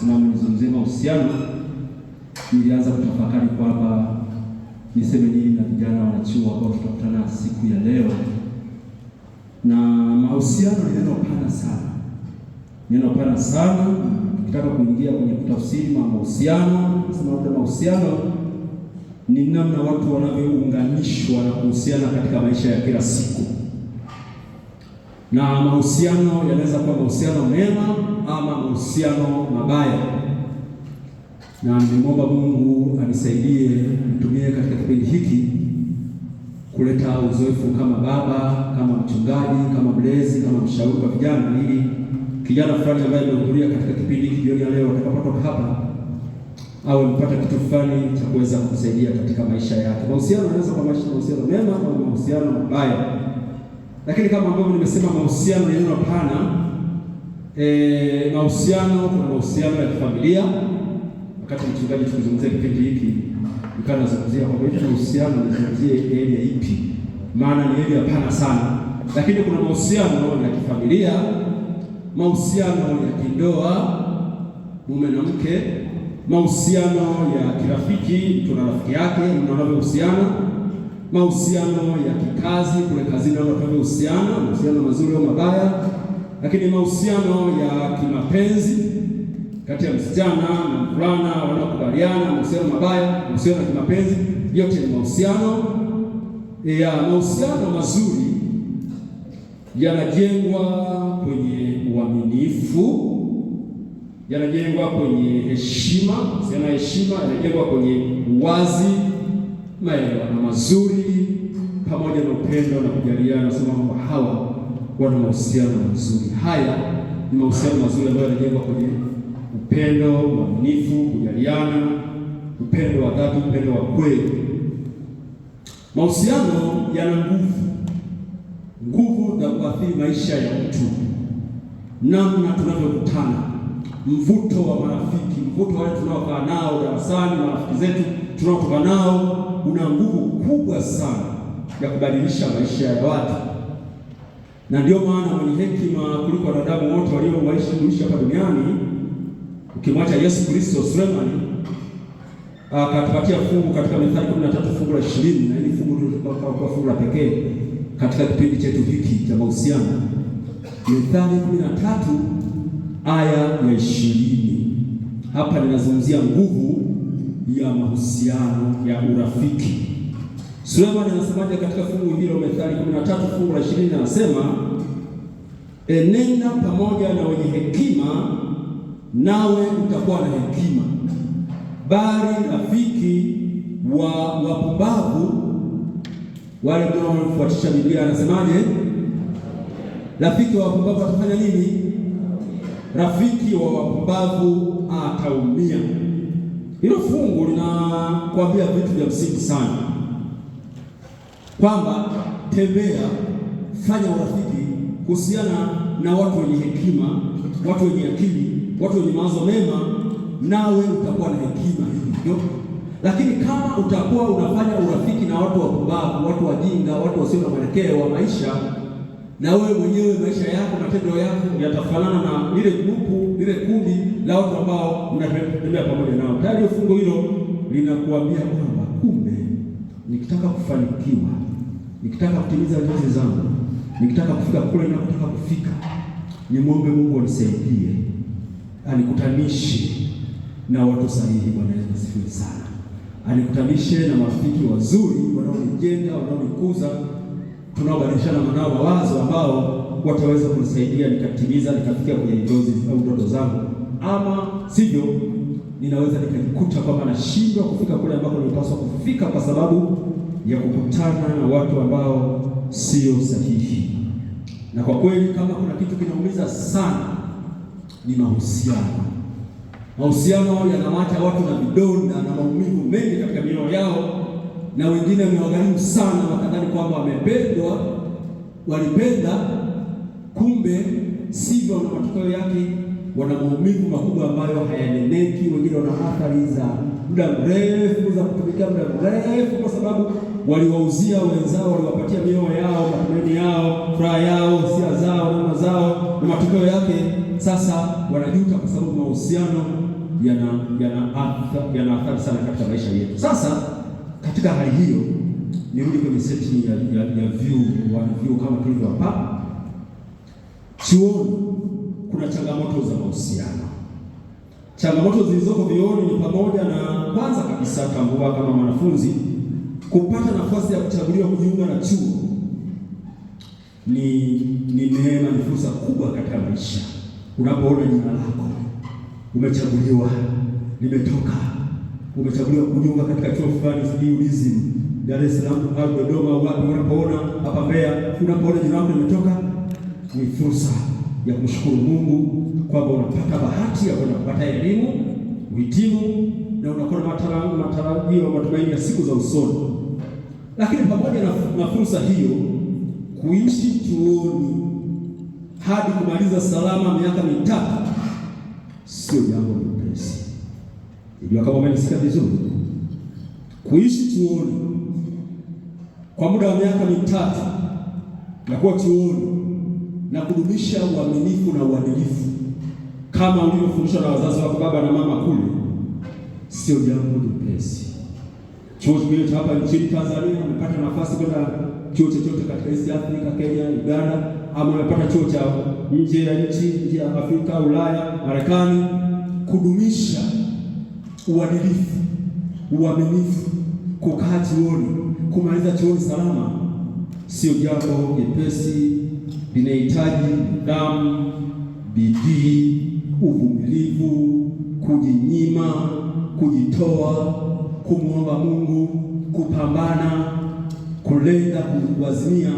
nimesimama nizungumzie mahusiano, nilianza kutafakari kwamba niseme nini na vijana wanachuo ambao tutakutana siku ya leo. Na mahusiano ni neno pana sana, neno pana sana. Tukitaka kuingia kwenye kutafsiri mahusiano, nasema mahusiano ni namna watu wanavyounganishwa na kuhusiana katika maisha ya kila siku. Na mahusiano yanaweza kuwa mahusiano mema ama mahusiano mabaya. Na nimemwomba Mungu anisaidie nitumie katika kipindi hiki kuleta uzoefu kama baba, kama mchungaji, kama mlezi, kama mshauri kwa vijana, ili kijana fulani ambaye amehudhuria katika kipindi hiki jioni ya leo atakapotoka hapa au mpata kitu fulani cha kuweza kumsaidia katika maisha yake. Mahusiano yanaweza kuwa mahusiano mema au mahusiano mabaya. Lakini kama ambavyo nimesema, mahusiano ni neno pana. Mahusiano, kuna mahusiano ya kifamilia. Wakati mchungaji tukizungumzia kipindi hiki, nikaanza kuzungumzia kwamba hivi mahusiano nizungumzie area ipi? Maana ni area pana sana. Lakini kuna mahusiano ya kifamilia, mahusiano ya kindoa, mume na mke, mahusiano ya kirafiki, tuna rafiki yake mnavyohusiana, mahusiano ya kikazi, kule kazini tunavyohusiana, mahusiano mazuri au mabaya. Lakini mahusiano ya kimapenzi kati ya msichana na mvulana wanaokubaliana, mahusiano mabaya, mahusiano ya kimapenzi, yote ni mahusiano. Mahusiano mazuri yanajengwa kwenye uaminifu, yanajengwa kwenye heshima, mahusiano ya heshima yanajengwa kwenye uwazi, maelewano mazuri, pamoja na upendo na kujaliana. Nasema kwamba hawa wana mahusiano mazuri. Haya ni mahusiano mazuri ambayo yanajengwa kwenye upendo, uaminifu, kujaliana, upendo wa dhati, upendo wa kweli. Mahusiano yana nguvu za kuathiri maisha ya mtu, namna tunavyokutana, mvuto wa marafiki, mvuto wale tunaokaa nao darasani, marafiki zetu tunaotoka nao, una nguvu kubwa sana ya kubadilisha maisha ya watu. Na ndio maana mwenye hekima kuliko wanadamu wote walioishi hapa duniani, ukimwacha Yesu Kristo, Sulemani akatupatia fungu katika Mithali 13 fungu la 20, na hili fungu kwa fungu la pekee katika kipindi chetu hiki cha mahusiano. Mithali 13 aya ya 20. Hapa ninazungumzia nguvu ya mahusiano ya urafiki. Sulemani anasemaje katika fungu hilo? Mithali 13 fungu la 20 anasema, enenda pamoja na wenye hekima, nawe utakuwa na hekima, bali rafiki wa wapumbavu, wale wanaofuatisha Biblia, anasemaje? Rafiki wa wapumbavu atafanya nini? Rafiki wa wapumbavu ataumia. Hilo fungu linakuambia vitu vya msingi sana, kwamba tembea, fanya urafiki, kuhusiana na watu wenye hekima, watu wenye akili, watu wenye mawazo mema, nawe utakuwa na hekima hivyo. Lakini kama utakuwa unafanya urafiki na watu wapumbavu, watu wajinga, watu wasio na mwelekeo wa maisha, na wewe mwenyewe maisha yako, matendo yako yatafanana na lile grupu, lile kundi la watu ambao mnatembea pamoja nao. Tayari fungu hilo linakuambia kwamba kumbe nikitaka kufanikiwa, nikitaka kutimiza ndoto zangu, nikitaka kufika kule ninakotaka kufika, nimwombe Mungu anisaidie, anikutanishe na watu sahihi. Bwana Yesu asifiwe sana. Anikutanishe na marafiki wazuri wanaonijenga, wanaonikuza, tunaobadilishana maneno mawazo ambao wataweza kunisaidia nikatimiza, nikafikia kwenye ndoto au ndoto zangu. Ama sivyo, ninaweza nikajikuta kwamba nashindwa kufika kule ambako nilipaswa kufika kwa sababu ya kukutana na watu ambao sio sahihi. Na kwa kweli kama kuna kitu kinaumiza sana ni mahusiano. Mahusiano yanawaacha watu na vidonda na maumivu mengi katika mioyo yao, na wengine wamewagharimu sana, wakadhani kwamba wamependwa, walipenda, kumbe sivyo, na matokeo yake wana maumivu makubwa ambayo hayaneneki. Wengine wana athari za muda mrefu za kutumikia muda mrefu, kwa sababu waliwauzia wenzao, waliwapatia mioyo yao, matumaini yao, furaha yao, hisia zao, namna zao, na matokeo yake sasa wanajuta kwa sababu mahusiano yana athari sana katika maisha yetu. Sasa katika hali hiyo, nirudi kwenye setting ya vyuo kama tulivyo hapa. Chuoni kuna changamoto za mahusiano. Changamoto zilizoko vyuoni ni pamoja na, kwanza kabisa, tambua kama mwanafunzi kupata nafasi ya kuchaguliwa kujiunga na chuo ni neema, ni fursa kubwa katika maisha. Unapoona jina lako umechaguliwa, limetoka, umechaguliwa kujiunga katika chuo fulani, UDSM Dar es Salaam au Dodoma au wapi, unapoona hapa Mbeya, unapoona jina lako limetoka, ni fursa ya kumshukuru Mungu kwamba unapata bahati ya kwenda kupata elimu, uhitimu, na unakuwa na matarajio, matumaini ya siku za usoni. Lakini pamoja na fursa hiyo, kuishi chuoni hadi kumaliza salama miaka 3 sio jambo lepesi. Ndio kama umenisikia vizuri, kuishi chuoni kwa muda wa miaka 3 na kuwa chuoni na kudumisha uaminifu na uadilifu kama ulivyofundishwa na wazazi wako, baba na mama kule, sio jambo lepesi. Chuo kingine hapa nchini Tanzania, umepata nafasi kwenda chuo chochote katika East Africa, Kenya, Uganda, ama umepata chuo cha nje ya nchi, nje ya Afrika, Ulaya, Marekani, kudumisha uadilifu, uaminifu, kukaa chuoni, kumaliza chuoni salama, sio jambo jepesi. Linahitaji nidhamu, bidii, uvumilivu, kujinyima, kujitoa, kumwomba Mungu, kupambana, kulenga, kuwazimia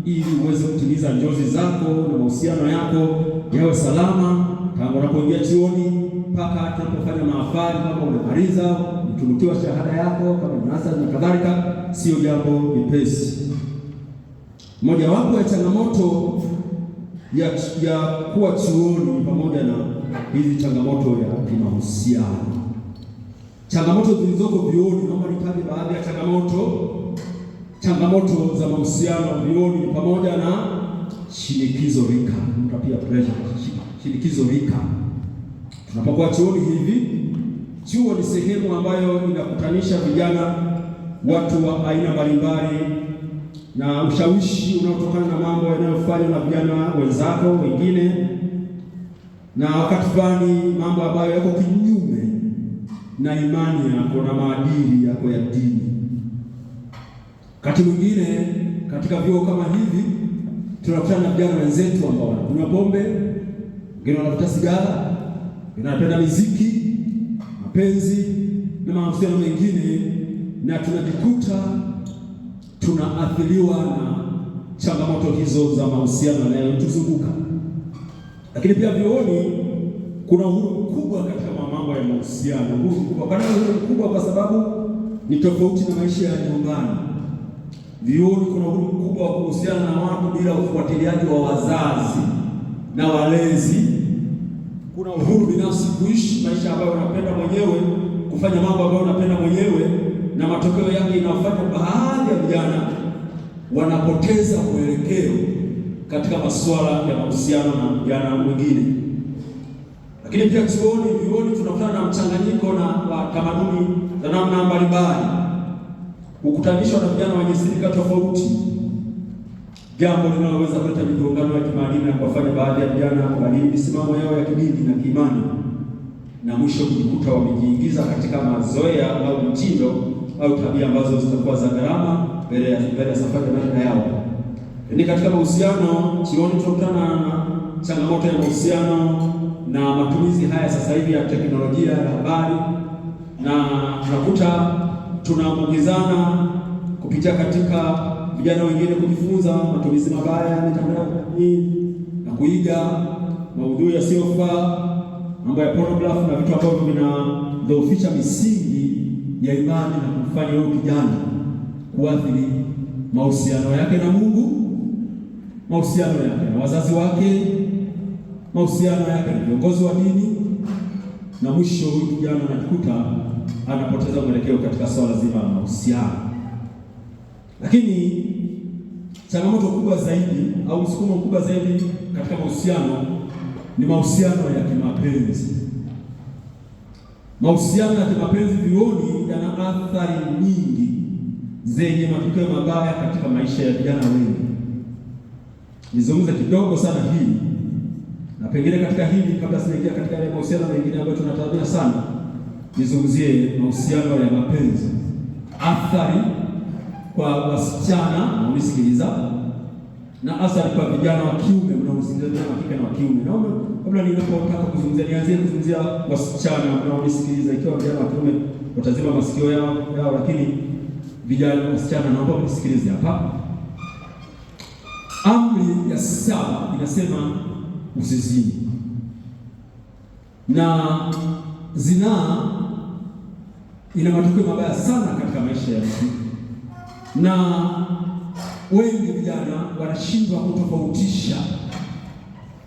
ili uweze kutimiza njozi zako na mahusiano yako yawe salama tangu unapoingia chuoni mpaka tunapofanya mahafali, kama umemaliza, mtunukiwa shahada yako kama mnasa na kadhalika, sio jambo jepesi. Mojawapo ya changamoto ya kuwa chuoni ni pamoja na hizi changamoto ya kimahusiano. Changamoto zilizoko vyuoni, naomba nitaje baadhi ya changamoto za mahusiano vyuoni ni pamoja na shinikizo rika, pia pressure, shinikizo rika. Tunapokuwa chuoni hivi, chuo ni sehemu ambayo inakutanisha vijana, watu wa aina mbalimbali, na ushawishi unaotokana na mambo yanayofanywa na vijana wenzako wengine, na wakati fulani mambo ambayo yako kinyume na imani yako na maadili yako ya dini. Wakati mwingine katika vyuo kama hivi tunakutana na vijana wenzetu ambao wanakunywa pombe, wengine wanavuta sigara, wengine wanapenda muziki, mapenzi na mahusiano mengine, na tunajikuta tunaathiriwa na changamoto hizo za mahusiano yanayotuzunguka. Lakini pia vyuoni kuna uhuru mkubwa katika mambo ya mahusiano, uhuru mkubwa kwa sababu ni tofauti na maisha ya nyumbani. Vyuoni kuna uhuru mkubwa wa kuhusiana na watu bila ufuatiliaji wa wazazi na walezi. Kuna uhuru binafsi kuishi maisha ambayo unapenda mwenyewe, kufanya mambo ambayo unapenda mwenyewe, na matokeo yake inafanya baadhi ya vijana wanapoteza mwelekeo katika masuala ya mahusiano na vijana wengine. Lakini pia vyuoni tunakutana na mchanganyiko wa tamaduni za namna mbalimbali, kukutanishwa na vijana wenye silika tofauti, jambo linaloweza kuleta migongano ya kimaadili na kuwafanya baadhi ya vijana kubadili misimamo yao ya kidini na kiimani, na mwisho kujikuta wamejiingiza katika mazoea au mtindo au tabia ambazo zitakuwa za gharama mbele ya safari ya maisha yao. Ni katika mahusiano, chuoni tunakutana na changamoto ya mahusiano na matumizi haya sasa hivi ya teknolojia ya habari, na tunakuta tunaambukizana kupitia katika vijana wengine kujifunza matumizi mabaya ya mitandao na kuiga maudhui yasiyofaa, mambo ya pornography na vitu ambavyo vinadhoofisha misingi ya imani na kumfanya huyo kijana kuathiri mahusiano yake na Mungu, mahusiano yake na wazazi wake, mahusiano yake na viongozi wa dini, na mwisho huyu kijana anajikuta anapoteza mwelekeo katika swala zima la mahusiano. Lakini changamoto kubwa zaidi au msukumo mkubwa zaidi katika mahusiano ni mahusiano ya kimapenzi. Mahusiano ya kimapenzi vyuoni yana athari nyingi zenye matokeo mabaya katika maisha ya vijana wengi. Nizungumze kidogo sana hili, na pengine katika hili, kabla sijaingia katika yale mahusiano mengine ambayo tunatazamia sana, nizungumzie mahusiano ya mapenzi, athari kwa wasichana wanaonisikiliza na athari kwa vijana wa kiume mnaosikiliza, vijana wa kike na wa kiume. Naomba kabla ninapotaka kuzungumzia, nianzie kuzungumzia wasichana mnaonisikiliza. Ikiwa vijana wa kiume watazima masikio yao, lakini vijana wasichana, naomba mnisikilize hapa. Amri ya 7 inasema usizini, na zinaa ina matokeo mabaya sana katika maisha ya mtu, na wengi vijana wanashindwa kutofautisha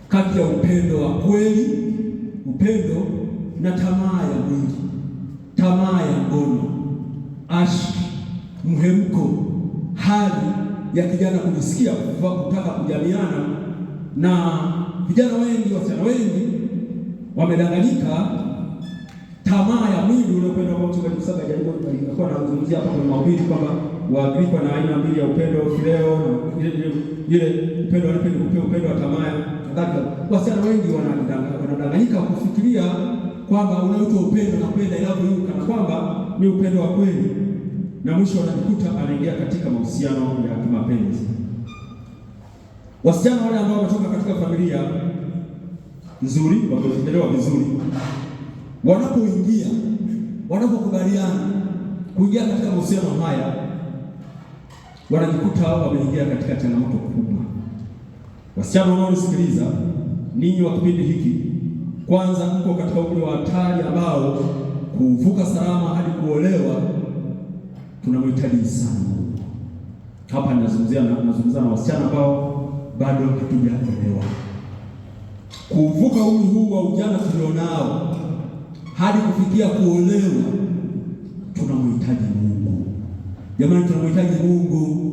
kati ya upendo wa kweli, upendo na tamaa ya mwili, tamaa ya ngono, ashki, mhemko, hali ya kijana kujisikia kutaka kujamiana. Na vijana wengi, wasichana wengi wamedanganyika. Tamaa ya mwili ule upendo ambao Mchungaji Msaga alikuwa anazungumzia hapa kwenye mahubiri kwamba Waagripa na aina mbili ya upendo, fileo na ile upendo anapenda kupea upendo wa tamaa kadhalika. Wasichana wengi wanadanganyika kufikiria kwamba unaitwa upendo na kupenda inavyoiuka na kwamba ni upendo wa kweli, na mwisho wanajikuta anaingia katika mahusiano ya kimapenzi. Wasichana wale ambao wametoka katika familia nzuri, wamelelewa vizuri, wanapokubaliana kuingia katika mahusiano haya, wanajikuta wameingia katika changamoto kubwa. Wasichana wanaonisikiliza, ninyi wa kipindi hiki, kwanza mko katika umri wa hatari ambao kuvuka salama hadi kuolewa tunamhitaji sana Mungu. Hapa nazungumza na wasichana ambao bado hatujaolewa. Kuvuka umri huu wa ujana tulionao hadi kufikia kuolewa tunamhitaji Mungu. Jamani, tunamhitaji Mungu.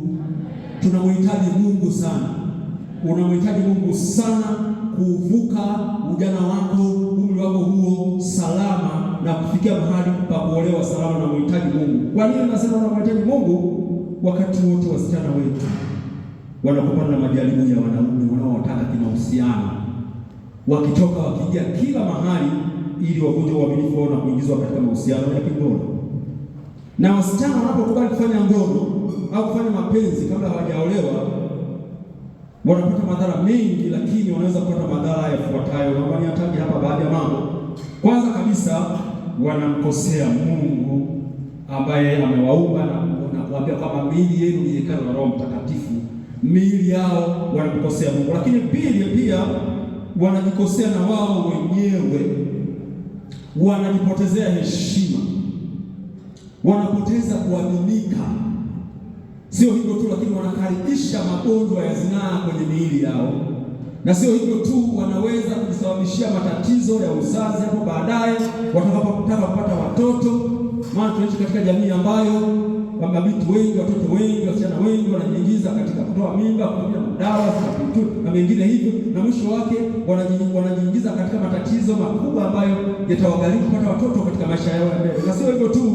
Tunamhitaji Mungu sana. Unamhitaji Mungu sana kuvuka ujana wako, umri wako huo salama, na kufikia mahali pa kuolewa salama. Na mhitaji Mungu. Kwa nini nasema unamhitaji Mungu? Wakati wote wasichana wetu wanapopana na majaribu ya wanaume wanaowataka kimahusiano, wakitoka wakiingia kila mahali ili wavunje uaminifu wao na kuingizwa katika mahusiano ya kingono. Na wasichana wanapokubali kufanya ngono au kufanya mapenzi kabla hawajaolewa, wanapata madhara mengi, lakini wanaweza kupata madhara yafuatayo. Naomba niyataje hapa baadhi ya mambo. Kwanza kabisa, wanamkosea Mungu ambaye amewaumba na kuambia kwamba miili yenu ni hekalu la Roho Mtakatifu. Miili yao wanamkosea Mungu. Lakini pili, pia wanajikosea na wao wenyewe, wanajipotezea heshima, wanapoteza kuaminika. Sio hivyo tu, lakini wanakaribisha magonjwa ya zinaa kwenye miili yao, na sio hivyo tu, wanaweza kujisababishia matatizo ya uzazi hapo baadaye watakapotaka kupata watoto. Maana tunaishi katika jamii ambayo mabinti wengi, watoto wengi, wasichana wengi wanajiingiza katika kutoa mimba, kutumia dawa na mengine hivyo, na mwisho wake wanajiingiza katika matatizo makubwa ambayo yatawagharimu kupata watoto katika maisha yao ya mbele. Na sio hivyo tu,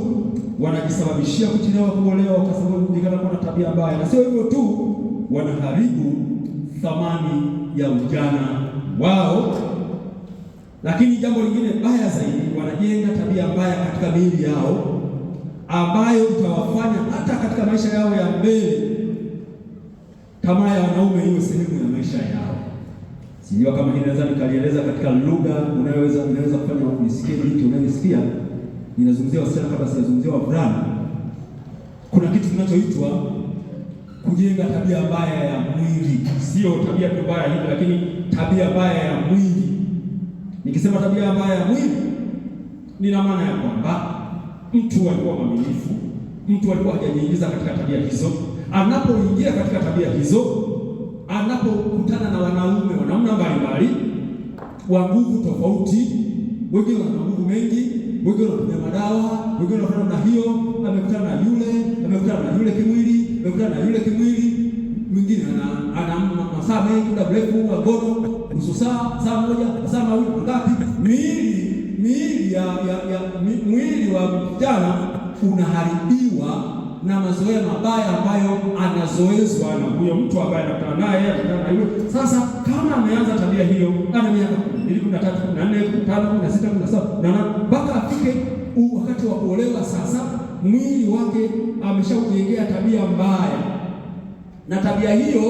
wanajisababishia kuchelewa kuolewa kwa sababu kujulikana kuna tabia mbaya. Na sio hivyo tu, wanaharibu thamani ya ujana wao. Lakini jambo lingine baya zaidi, wanajenga tabia mbaya katika miili yao ambayo itawafanya hata katika maisha yao ya mbele tamaa ya wanaume iwe sehemu ya maisha yao. Sijua kama hili naweza nikalieleza katika lugha inaweza kufanya unisikie hiki unanisikia. Ninazungumzia wasichana kabla sijazungumzia wavulana. Kuna kitu kinachoitwa kujenga tabia mbaya ya mwili. Sio tabia mbaya hivi, lakini tabia mbaya ya mwili. Nikisema tabia mbaya ya mwili, nina maana ya kwamba mtu alikuwa mwaminifu, mtu alikuwa hajajiingiza katika tabia hizo. Anapoingia katika tabia hizo, anapokutana na wanaume mbalimbali wa nguvu tofauti, wengine wana nguvu mengi, wengine wanatumia madawa, wengine wanafanya na hiyo, amekutana na yule kimwili, mwingine ana masaa mengi, muda mrefu wa ngono, nusu saa moja, saa mawili, ngapi? Mwili wa vijana unaharibiwa na mazoea mabaya ambayo anazoezwa na huyo mtu ambaye anakutana naye. Sasa kama ameanza tabia hiyo, ana miaka 13, 14, 15, 16, 17 na mpaka afike wakati wa kuolewa, sasa mwili wake ameshaujengea tabia mbaya, na tabia hiyo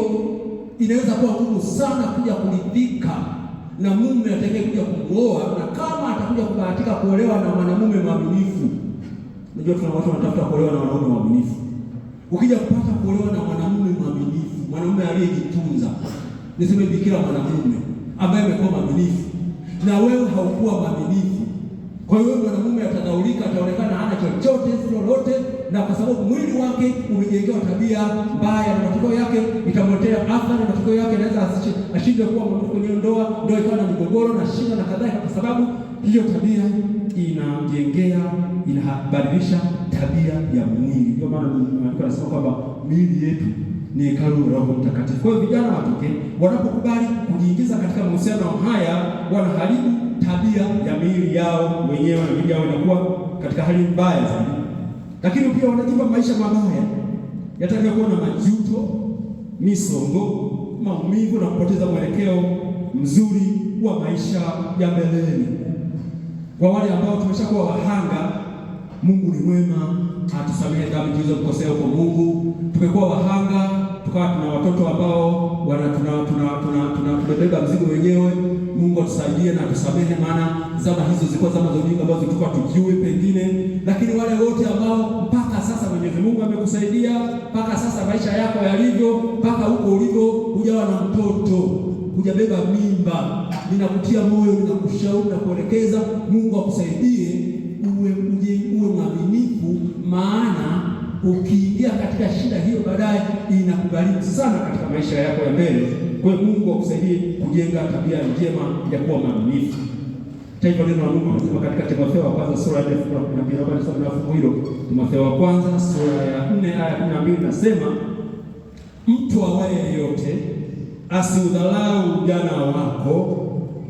inaweza kuwa ngumu sana kuja kuridhika na mume atakaye kuja kumwoa, na kama atakuja kubahatika kuolewa na mwanamume mwaminifu. Unajua tuna watu wanatafuta kuolewa na wanaume waaminifu. Ukija kupata kuolewa na mwanamume mwaminifu, mwanamume aliyejitunza, niseme bikira mwanamume ambaye amekuwa mwaminifu, na wewe haukuwa mwaminifu, kwa hiyo mwanamume atadhaulika, ataonekana hana chochote lolote, na kwa sababu mwili wake umejengewa tabia mbaya, na matokeo yake itamletea athari, na matokeo yake anaweza ashinde kuwa mwaminifu kwenye ndoa ikawa na migogoro na shida na kadhalika, kwa sababu hiyo tabia inabadilisha tabia ya mwili. Ndio maana Mungu anasema kwamba miili yetu ni hekalu la Roho Mtakatifu. Kwa hiyo vijana wa kike wanapokubali kujiingiza katika mahusiano haya, wanaharibu tabia ya miili yao wenyewe, na miili yao inakuwa katika hali mbaya zaidi. Lakini pia wanajipa maisha mabaya yatakayokuwa na majuto, misongo, maumivu na kupoteza mwelekeo mzuri wa maisha ya mbeleni. Kwa wale ambao tumeshakuwa wahanga, Mungu ni mwema, atusamehe dhambi tulizokosea kwa Mungu. Tumekuwa wahanga, tukawa tuna watoto ambao tunabeba mzigo wenyewe. Mungu atusaidie na atusamehe, maana zama hizo zilikuwa zama za ujinga ambazo tulikuwa tujui pengine. Lakini wale wote ambao mpaka sasa Mwenyezi Mungu amekusaidia, mpaka sasa maisha yako yalivyo, mpaka huko ulivyo, hujawa na mtoto, hujabeba mimba, ninakutia moyo, ninakushauri na kuelekeza, Mungu akusaidie uwe mwaminifu, maana ukiingia katika shida hiyo baadaye inakugharimu sana katika maisha yako ya mbele. Kwa hiyo Mungu akusaidie kujenga tabia njema ya kuwa mwaminifu. Taifa neno la Mungu linasema katika Timotheo wa kwanza sura ya 4 na fungu hilo, Timotheo wa kwanza sura ya 4 aya 12 nasema, mtu awaye yeyote asiudhalau ujana wako,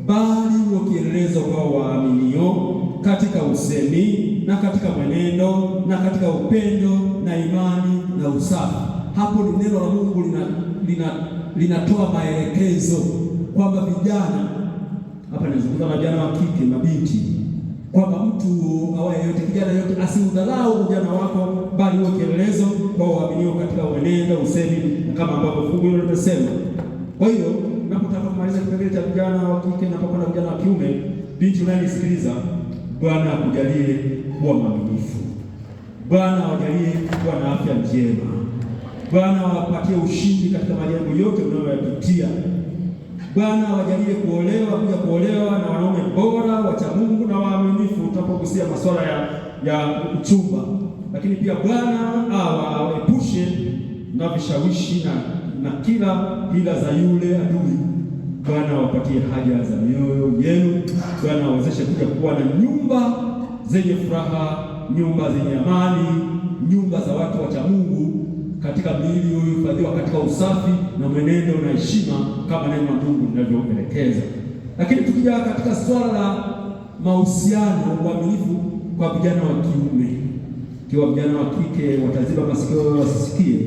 bali uwe kielelezo kwa waaminio katika usemi na katika mwenendo na katika upendo na imani na usafi. Hapo ni neno la Mungu linatoa maelekezo kwamba vijana, hapa nazungumza na vijana wa kike, mabinti, kwamba mtu awaye yote, kijana yote asiudhalau ujana wako, bali uwe kielelezo kwa waaminio katika mwenendo, usemi, kama ambavyo fungu hilo limesema. Kwa hiyo napotaka kumaliza kipengele cha vijana wa kike na pamoja na vijana wa kiume, binti unayenisikiliza, Bwana akujalie kuwa mwaminifu. Bwana awajalie kuwa na afya njema. Bwana awapatie ushindi katika majambo yote unayoyapitia. Bwana awajalie kuja kuolewa na wanaume bora, wacha Mungu na waaminifu, tutapogusia masuala ya uchumba. Lakini pia Bwana awaepushe na vishawishi na kila hila za yule adui. Bwana awapatie haja za mioyo yenu. Bwana awezeshe kuja kuwa na nyumba zenye furaha, nyumba zenye amani, nyumba za watu wacha Mungu, katika miili iliyohifadhiwa katika usafi na mwenendo na heshima kama neno la Mungu linavyoelekeza. Lakini tukija katika swala la mahusiano, uaminifu kwa vijana wa kiume, kiwa vijana wa kike wataziba masikio wasisikie,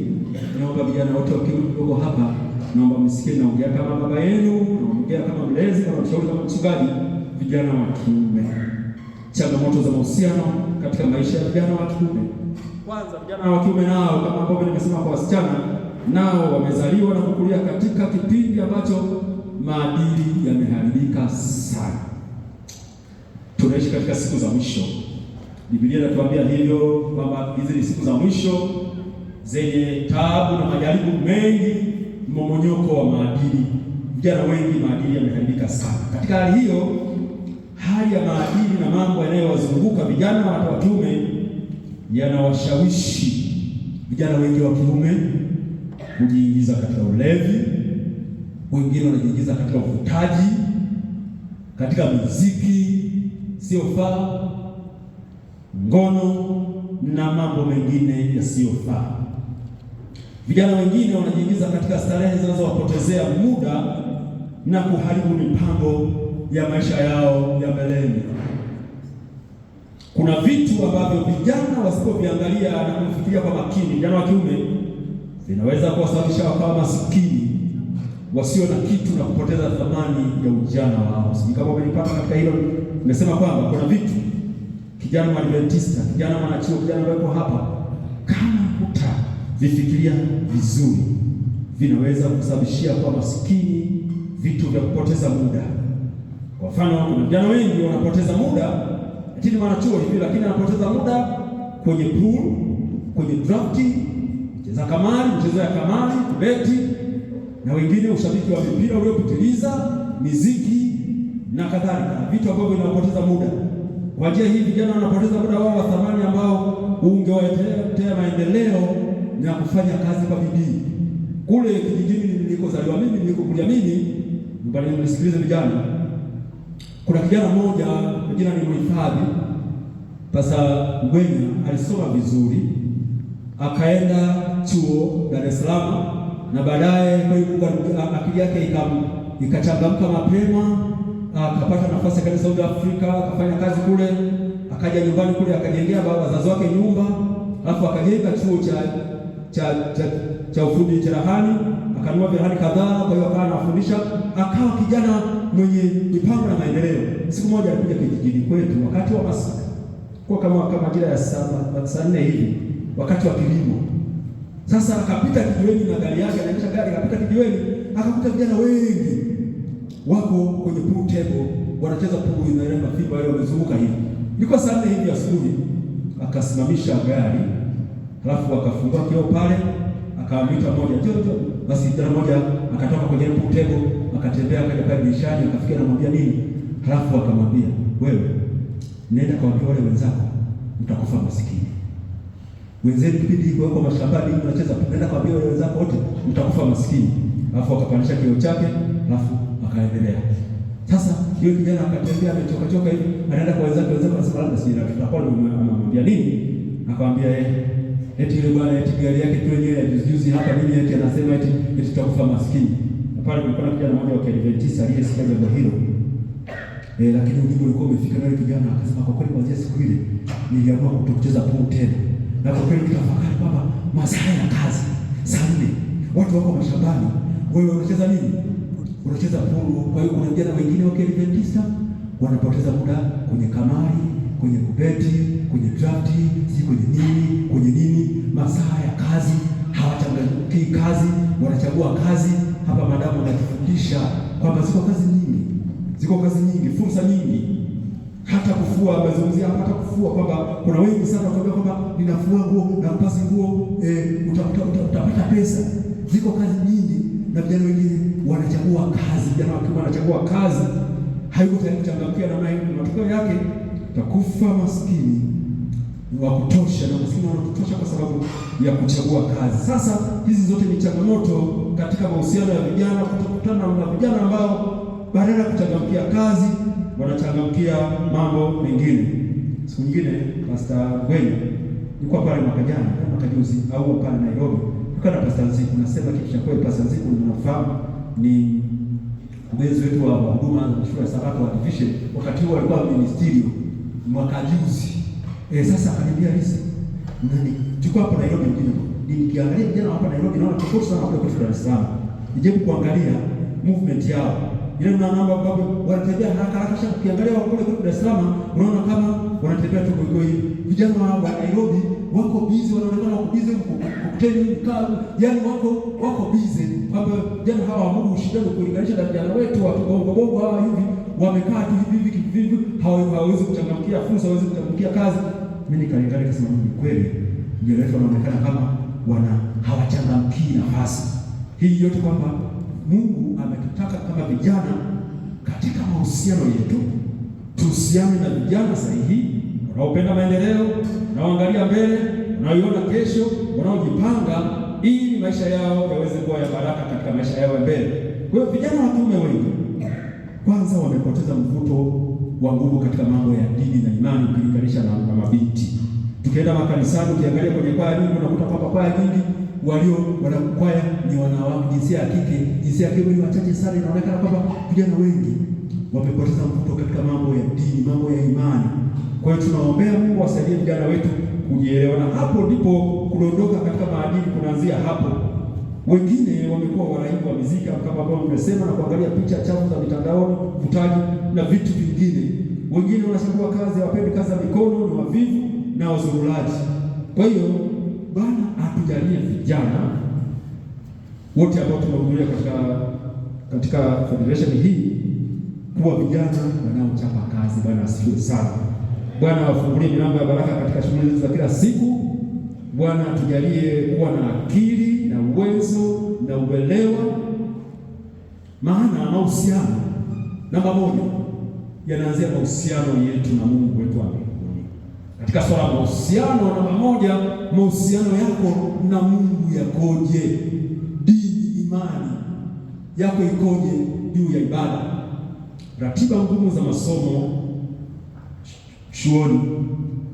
naomba vijana wote wa kiume kidogo hapa, naomba msikie, naongea kama baba yenu, naongea kama mlezi, kama mshauri, kama mchungaji. Vijana wa kiume, changamoto za mahusiano katika maisha ya vijana wa kiume. Kwanza, vijana wa kiume nao, kama ambavyo nimesema kwa wasichana, nao wamezaliwa na kukulia katika kipindi ambacho maadili yameharibika sana. Tunaishi katika siku za mwisho. Biblia inatuambia hivyo kwamba hizi ni siku za mwisho zenye taabu na majaribu mengi, mmomonyoko wa maadili. Vijana wengi maadili yameharibika sana. Katika hali hiyo, hali ya maadili na mambo yanayowazunguka vijana wa kiume yanawashawishi vijana wengi wa kiume kujiingiza katika ulevi, wengine wanajiingiza katika uvutaji, katika muziki siyofaa, ngono na mambo mengine yasiyofaa. Vijana wengine wanajiingiza katika starehe zinazowapotezea muda na kuharibu mipango ya maisha yao ya mbeleni. Kuna vitu ambavyo vijana wasipoviangalia na kufikiria kwa makini, vijana wa kiume, vinaweza kuwasababisha wakawa masikini, wasio na kitu na kupoteza thamani ya ujana wao. Sijui kama umenipata katika hilo. Nimesema kwamba kuna vitu kijana Mwadventista, kijana mwanachuo, kijana wako hapa, kama hutavifikiria vizuri, vinaweza kusababishia kwa masikini, vitu vya kupoteza muda. Kwa mfano, kuna vijana wengi wanapoteza muda, lakini mwanachuo hivi, lakini anapoteza muda kwenye pool, kwenye drafti, mchezo kamari, mchezo ya kamari, kubeti, na wengine ushabiki wa mpira uliopitiliza, muziki na kadhalika, vitu ambavyo vinapoteza muda. Kwa njia hii vijana wanapoteza muda wao wa thamani ambao ungewaletea maendeleo na kufanya kazi kwa bidii. Kule kijijini nilikozaliwa mimi, nilikokulia mimi, mbali nisikilize vijana. Kuna kijana mmoja, jina ni Mhifadhi Pasa Ngwenya, alisoma vizuri, akaenda chuo Dar es Salaam, na baadaye kwa akili yake ikachangamka mapema, akapata nafasi katika South Africa, akafanya kazi kule, akaja nyumbani kule, akajengea wazazi wake nyumba, alafu akajenga chuo cha ufundi cherehani, akanunua cherehani kadhaa, kwa hiyo akawa anafundisha, akawa kijana mwenye mipango na maendeleo. Siku moja alikuja kijijini kwetu wakati wa Pasaka, kwa kama majira ya saa 4 hivi, wakati wa kilimo. Sasa akapita kijiweni na gari yake, anaendesha gari, akapita kijiweni, akakuta vijana wengi wako kwenye pool table wanacheza pool, inaenda fiba wale wamezunguka hivi. Ilikuwa saa 4 hivi asubuhi, akasimamisha gari, halafu akafungua kioo pale, akamwita mmoja, njoo. Basi kijana mmoja akatoka kwenye pool table, akatembea akaja pale dirishani, akafikia anamwambia nini, halafu akamwambia, wewe nenda kawaambia wale wenzako mtakufa masikini. Wenzenu kipindi hiko wako mashambani wanacheza, nenda kawaambia wale wenzako wote mtakufa masikini. Halafu akapandisha kioo chake, halafu akaendelea. Sasa yule kijana akatembea amechoka hivi, anaenda kwa wenzake anasema labda sijui tutakuwa anamwambia nini, akamwambia eti yule bwana eti gari yake tu yenyewe ya juzi hapa nini, eti anasema eti tutakufa maskini. Na pale kulikuwa na kijana mmoja wa Adventista aliyesikia jambo hilo, lakini ujumbe ulikuwa umefika, na yule kijana akasema, kwa kweli kuanzia siku ile niliamua kutokucheza pool tena, na kwa kweli nikafakari kwamba masaa ya kazi saa 4 watu wako mashambani, wewe unacheza nini? Unacheza pool. Kwa hiyo kuna vijana wengine wa Adventista wanapoteza muda kwenye kamari, kwenye kubeti, kwenye drafti, si kwenye nini, masaa ya kazi hawachangamki kazi, wanachagua kazi. Hapa madamu anatufundisha kwamba ziko kazi nyingi, fursa nyingi, hata kufua. Amezungumzia hata kufua kwamba kuna wengi sana wanaambia kwamba ninafua nguo na kupasi nguo, utapata pesa. Ziko kazi nyingi, na vijana wengine wanachagua kazi. Vijana wakiwa wanachagua kazi, hayuko tayari kuchangamkia namna hiyo, matokeo yake utakufa maskini wa kutosha, na maskini wanatosha kwa sababu ya kuchagua kazi. Sasa hizi zote ni changamoto katika mahusiano ya vijana, kutokutana na vijana ambao badala ya kuchangamkia kazi wanachangamkia mambo mengine. Siku nyingine Pastor Ngwenya nilikuwa pale mwaka juzi au pale Nairobi, tukana Pastor Nziku, nasema kitu cha kweli. Pastor Nziku ninafahamu ni mwenzi wetu wa huduma za shule ya Sabato wa division, wakati huo alikuwa ministry mwaka juzi. Sasa akaniambia Lisa, tulikuwa hapa Nairobi mjini, nikiangalia vijana hapa Nairobi naona tofauti sana kwa Dar es Salaam. Nijaribu kuangalia movement yao, ile namba ambapo wanatembea haraka, ukiangalia wao kule Dar es Salaam unaona kama wanatembea tu kwa hiyo. Vijana wa Nairobi wako busy, wanaonekana wako busy kukuteni kazi, yani wako busy kwamba vijana hawa wamudu ushindani kulinganisha na vijana wetu wa bongo hawa hivi wamekaa tu hivi hawawezi kuchangamkia fursa, hawawezi kuchangamkia kazi. Mimi nikaangalia kasema ni kweli, vijana wetu wanaonekana kama hawachangamkii nafasi hii yote, kwamba Mungu ametutaka kama vijana katika mahusiano yetu tuhusiane na vijana sahihi, wanaopenda maendeleo, wanaoangalia mbele, wanaoiona kesho, wanaojipanga ili maisha yao yaweze kuwa ya baraka katika maisha yao ya mbele. Kwa hiyo vijana wa kiume wengi kwanza wamepoteza mvuto wa nguvu katika mambo ya dini na imani ukilinganisha na mabinti. Tukienda makanisani, ukiangalia kwenye kwaya nyingi unakuta kwamba kwaya nyingi wanakwaya ni wanawake, jinsia ya kike. Jinsia ya kiume ni wachache sana. Inaonekana kwamba vijana wengi wamepoteza mvuto katika mambo ya dini, mambo ya imani. Kwa hiyo tunaombea Mungu asaidie vijana wetu kujielewa, na hapo ndipo kuondoka katika maadili kunaanzia hapo. Wengine wamekuwa waraibu wa muziki kama ambavyo nimesema, na kuangalia picha chafu za mitandaoni, uvutaji na vitu vingine. Wengine wanachagua kazi, hawapendi kazi za mikono, ni wavivu na wazurulaji. Kwa hiyo Bwana atujalie vijana wote ambao tumehudhuria katika federation hii kuwa vijana wanaochapa kazi. Bwana asifiwe sana. Bwana awafungulie milango ya baraka katika shughuli za kila siku. Bwana atujalie kuwa na akili na uwezo na uelewa, maana mahusiano namba moja yanaanzia mahusiano yetu na Mungu wetu wa mbinguni. Katika swala la mahusiano namba moja, mahusiano yako na Mungu yakoje? Dini, imani yako ikoje juu ya ibada? Ratiba ngumu za masomo chuoni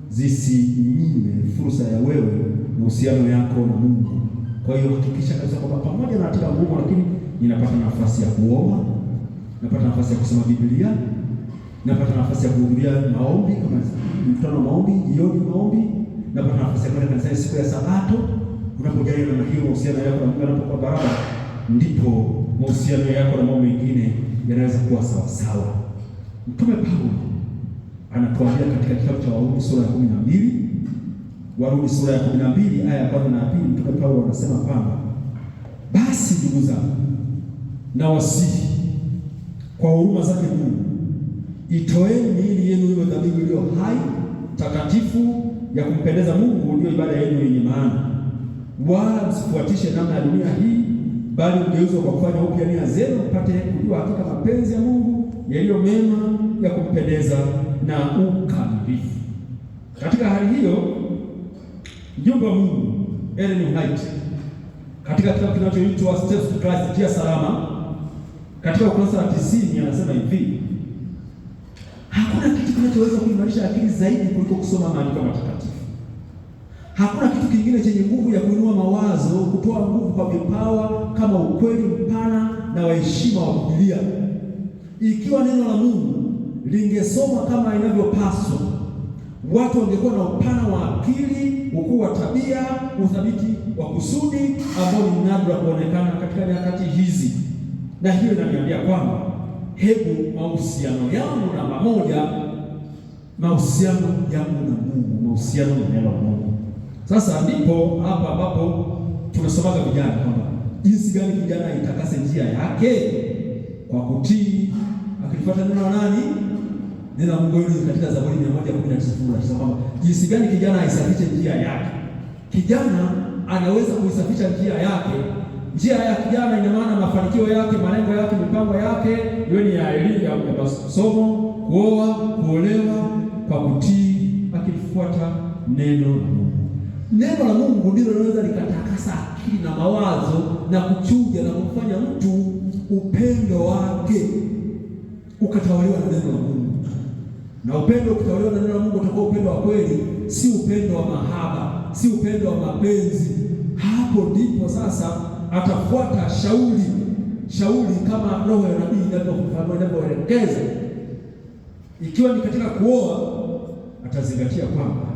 zisinyime fursa ya wewe mahusiano yako na Mungu. Kwa hiyo hakikisha kabisa kwamba pamoja na ratiba ngumu, lakini ninapata nafasi ya kuomba, napata nafasi ya kusoma Biblia, napata nafasi ya kuhudhuria maombi kama mkutano maombi, jioni maombi, napata nafasi ya kwenda kanisani siku ya Sabato. Unapojalia na hiyo mahusiano yako na Mungu yanapokuwa baraka, ndipo mahusiano yako na mambo mengine yanaweza kuwa sawa sawa. Mtume Paulo anatuambia katika kitabu cha Warumi sura ya 12, Warumi sura ya 12 aya ya 1 na 2. Mtume Paulo anasema kwamba basi ndugu zangu, na wasihi kwa huruma zake Mungu, itoeni miili yenu iwe dhabihu iliyo hai, takatifu, ya kumpendeza Mungu, ndio ibada yenu yenye maana. Wala msifuatishe namna ya dunia hii, bali mgeuzwe kwa kufanya upya nia zenu, mpate kujua hakika mapenzi ya Mungu yaliyo mema, ya kumpendeza na ukamilifu. Katika hali hiyo, mjumbe wa Mungu Ellen White katika kitabu kinachoitwa Steps to Christ, njia salama, katika ukurasa wa 90 anasema hivi: hakuna kitu kinachoweza kuimarisha akili zaidi kuliko kusoma maandiko matakatifu. Hakuna kitu kingine chenye nguvu ya kuinua mawazo, kutoa nguvu kwa vipawa kama ukweli mpana na waheshima wa Biblia. Ikiwa neno la Mungu lingesoma kama inavyopaswa, watu wangekuwa na upana wa akili, ukuu wa tabia, uthabiti wa kusudi ambao ni nadra kuonekana katika nyakati hizi. Na hiyo inaniambia kwamba hebu mahusiano yangu namba moja, mahusiano yangu na Mungu, mahusiano na neno la Mungu. Sasa ndipo hapa ambapo tunasomaga vijana kwamba jinsi gani kijana itakase njia yake kwa kutii, akifuata neno la nani? Neno la Mungu. Katika Zaburi 119 kwamba jinsi gani kijana aisafishe njia yake. Kijana anaweza kuisafisha njia yake. Njia ya kijana ina maana mafanikio yake, malengo yake, mipango yake, iwe ni ya elimu, ya masomo, kuoa, kuolewa, kwa kutii, akifuata neno la Mungu. Neno la Mungu ndilo linaweza likatakasa akili na mawazo na kuchuja na kumfanya mtu upendo wake ukatawaliwa na neno la Mungu. Na upendo ukitawaliwa na neno la Mungu utakuwa upendo wa kweli, si upendo wa mahaba, si upendo wa mapenzi. Hapo ndipo sasa atafuata shauri kama roho ya nabii inavyoelekeza. Ikiwa ni katika kuoa, atazingatia kwamba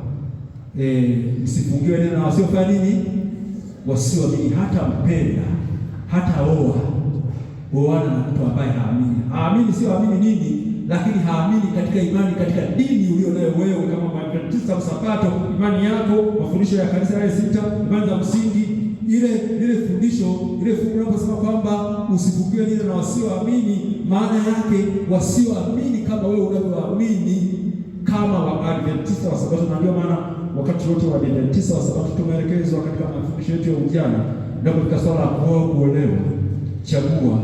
msifungiwe neno na wasiofanya nini? Wasioamini. Hata mpenda, hata oana na mtu ambaye haamini. Haamini sio haamini nini, lakini haamini katika imani, katika dini ulio nayo wewe kama Mwadventista Msabato, imani yako, mafundisho ya kanisa ya sita, imani za msingi, ile fundisho, ile fungu linaposema kwamba usifungiwe neno na wasioamini, maana yake wasioamini kama wewe unavyoamini kama Waadventista wa Sabato. Na ndio maana wakati wote wa Adventista wa Sabato tumeelekezwa katika mafundisho yetu ya ujana, ndio katika swala la kuoa, kuolewa, chagua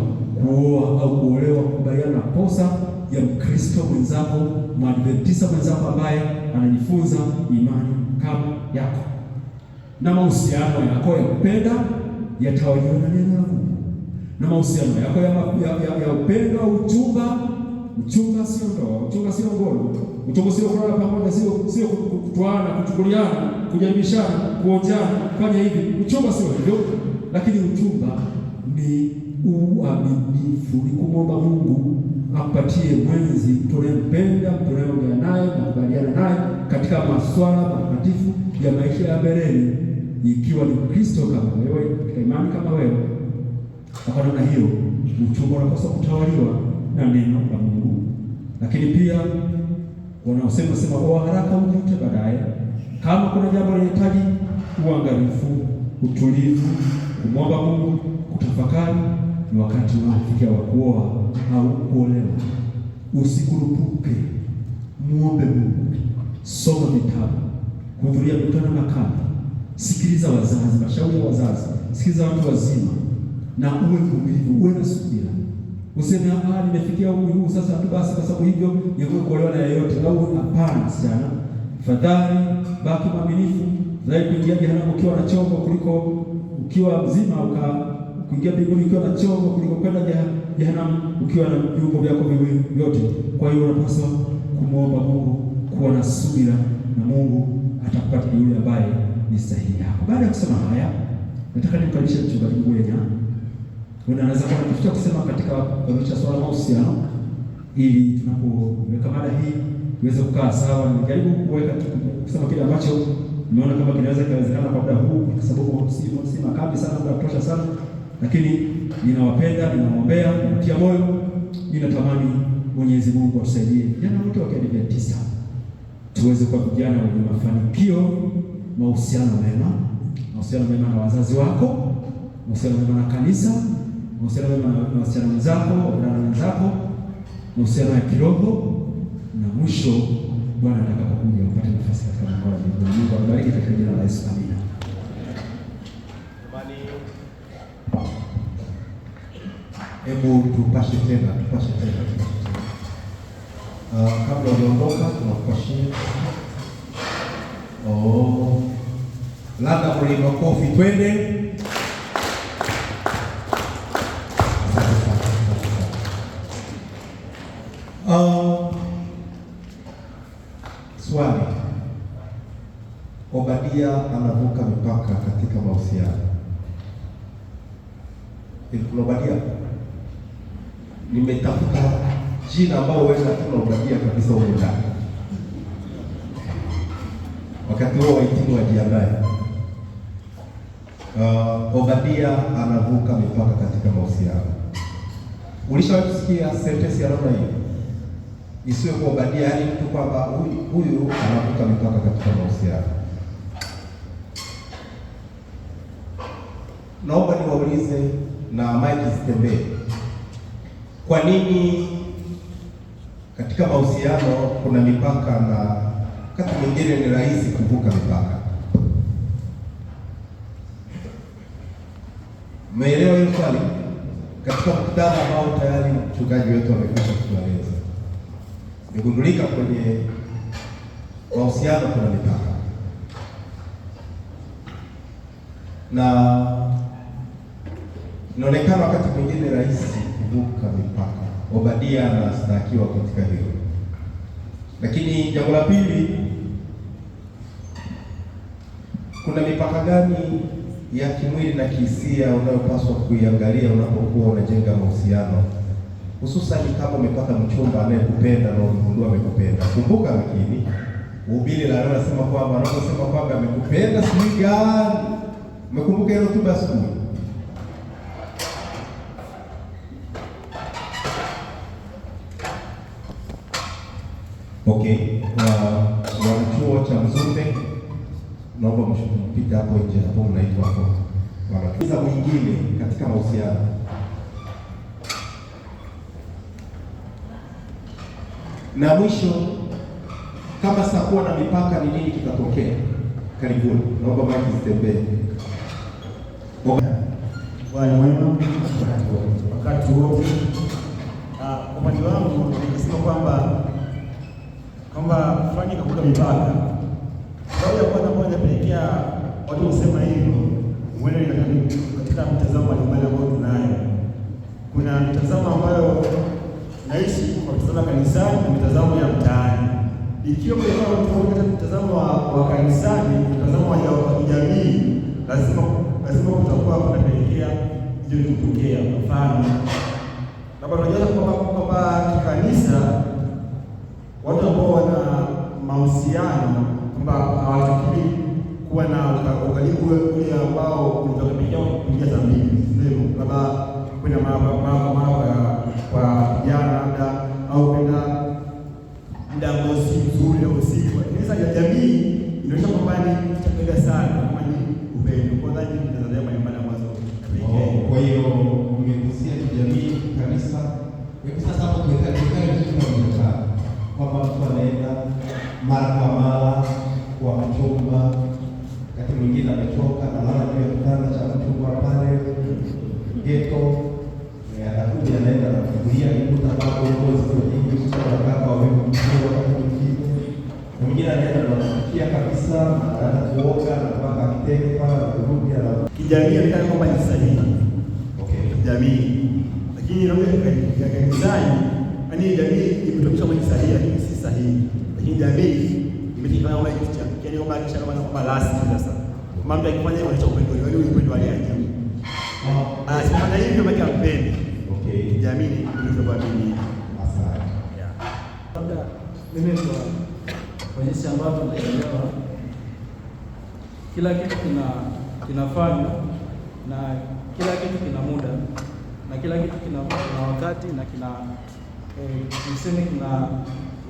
kuoa au kuolewa, kukubaliana na posa ya Mkristo mwenzako, Mwadventista mwenzako ambaye anajifunza imani kama yako. Na mahusiano yako ya kupenda yatawaliwa na neno la Mungu. Na mahusiano yako ya upendo au uchumba sio ndoa, uchumba sio ngono, uchumba sio kulala pamoja, sio kutwana, kuchukuliana, kujaribishana, kuonjana, kufanya hivi. Uchumba sio hivyo, lakini uchumba ni uaminifu, ni kumwomba Mungu ampatie mwenzi tunayempenda, tunayeongea naye na kubaliana naye katika masuala matakatifu ya maisha ya mbeleni, ikiwa ni Kristo kama wewe, katika imani kama wewe. Kwa namna hiyo uchumba unapaswa kutawaliwa na neno la Mungu. Lakini pia wanaosema kwa haraka ujute baadaye. Kama kuna jambo linahitaji uangalifu, utulivu, kumwomba Mungu, kutafakari, ni wakati unaofikia wa kuoa au kuolewa. Usikurupuke, muombe Mungu, soma vitabu, hudhuria mikutano na kambi, sikiliza wazazi, mashauri ya wazazi, sikiliza watu wazima, na uwe mvumilivu, uwe na subira. Useme nimefikia umri huu sasa tu basi kwa sababu hivyo niwe kuolewa na yeyote, au hapana sana. Fadhali baki mwaminifu, zaidi kuingia jehanamu ukiwa na chombo kuliko ukiwa mzima, kuingia mbinguni ukiwa na chombo kuliko kwenda jehanamu ukiwa na viungo vyako viwili vyote. Kwa hiyo unapaswa kumwomba Mungu, kuwa na subira, na Mungu atakupatia yule ambaye ni sahihi yako. Baada ya kusema haya, nataka nimkaribishe mchungaji Ngwenya. Anaweza kuwa kitu kusema katika kuonyesha swala la mahusiano, ili tunapoweka mada hii iweze kukaa sawa. Nijaribu kuweka kusema kile ambacho nimeona kama kinaweza kuwezekana kwa muda huu, kwa sababu si makabi sana, muda kutosha sana, lakini ninawapenda, ninawaombea, ninatia moyo, ninatamani Mwenyezi Mungu atusaidie vijana wote wa Kiadventista tuweze kuwa vijana wenye mafanikio, mahusiano mema na wazazi wako, mahusiano mema na kanisa, mahusiano mema na wasichana wenzako, wavulana wenzako, mahusiano ya kiroho, na mwisho Bwana atakapokuja upate nafasi katika mkono wa Mungu. Mungu akubariki katika jina la Yesu, amina. Hebu tupashe tena. Kabla hujaondoka tunakupashia. Labda mlima kofi twende. Swali. Obadia anavuka mipaka katika mahusiano. Obadia, nimetafuta jina ambao wewe hatuna Obadia kabisa huko ndani. Wakati huo wahitimu wajiandae. Obadia anavuka mipaka katika mahusiano. Ulishawahi kusikia sentence ya namna hiyo? Isiwe kwa Obadia, yaani mtu kwamba huyu anavuka mipaka katika mahusiano. Naomba niwaulize na maiki zitembee. Kwa nini katika mahusiano kuna mipaka na wakati mwingine ni rahisi kuvuka mipaka? Umeelewa hiyo swali? Katika mkutano ambao tayari mchungaji wetu amekwisha kutueleza, imegundulika kwenye mahusiano kuna mipaka, na inaonekana wakati mwingine rahisi kuvuka mipaka. Obadia anastakiwa katika hilo. Lakini jambo la pili, kuna mipaka gani ya kimwili na kihisia unayopaswa kuiangalia unapokuwa unajenga mahusiano, hususan kama umepata mchumba anayekupenda na unagundua amekupenda? Kumbuka, lakini uhubiri la leo nasema kwamba anaposema kwamba amekupenda sijui gani, umekumbuka hilo tu basi. Okay, wa chuo cha Mzumbe, naomba mpite hapo nje hapo, mnaitwa hapo. Wanakiza mwingine katika mahusiano. Na mwisho, kama sitakuwa na mipaka ni nini kitatokea? Karibuni, naomba maiki zitembee. Bwana mwema wakati wote. Kwa upande wangu nikisema kwamba fanya kuvuka mipaka, sababu ya kwanza ambayo inapelekea watu kusema hivyo, uende katika mtazamo mbalimbali ambao tunayo. Kuna mitazamo ambayo naishi kwa mtazamo kanisani na mitazamo ya mtaani. Ikiwa kwa mtazamo wa hizo kutokea. Mfano, labda tunajua kwamba kikanisa watu ambao wana mahusiano kwamba hawatakiwi kuwa na ukaribu ule ambao utatokea kuingia dhambini. Ndio labda kuna mara kwa vijana labda au kwenda muda ambao si mzuri au usiku. Kanisa ya jamii inaonyesha kwamba ni kitu sana kama ni upendo. Kwa dhani tunazalea mbalimbali ambazo kwa hiyo umegusia kijamii kanisa. Sasa hapo tuweka kitu kimoja kwamba mtu anaenda mara kwa mara kwa mchumba, wakati mwingine amechoka na mara juu ya kitanda cha mchumba pale geto, atakuja anaenda na kufikiria ikuta bado ngozi kwenye uso wa kaka wa wewe mkuu, wakati mwingine mwingine anaenda na kufikia kabisa, anaanza kuoga na mpaka kitenge pale na kurudi na kijamii inaonekana kwamba ni sahihi. Okay, kijamii. Lakini ya kanisani, yaani jamii imetokea kama ni sahihi lakini si sahihi. Lakini jamii imetokea kama kitu cha yaani kwamba kisha kama last sasa. Mambo yakifanya hivyo inacho upendo, yaani upendo wa ajabu. Sifanya hivyo baki ampende. Okay. Jamii ndio kwa mimi. Asante. Yeah. Labda mimi kwa jinsi ambavyo naelewa kila kitu kinafanywa na kila kitu kina muda na kila kitu kina wakati na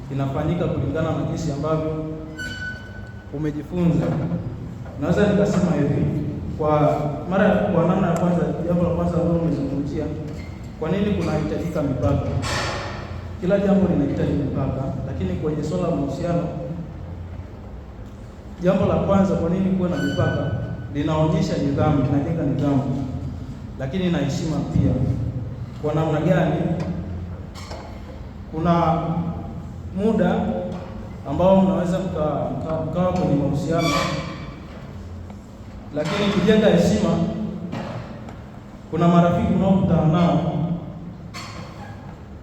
kinafanyika kulingana na jinsi ambavyo umejifunza. Naweza nikasema hivi kwa namna ya kwanza, jambo la kwanza ambalo umezungumzia, kwa nini kunahitajika mipaka? Kila jambo linahitaji mipaka, lakini kwenye swala la mahusiano, jambo la kwanza, kwa nini kuwe na mipaka? Linaonyesha nidhamu, linajenga nidhamu, lakini na heshima pia. Kwa namna gani? Kuna muda ambao mnaweza mkawa kwenye mahusiano, lakini kujenga heshima, kuna marafiki unaokutana nao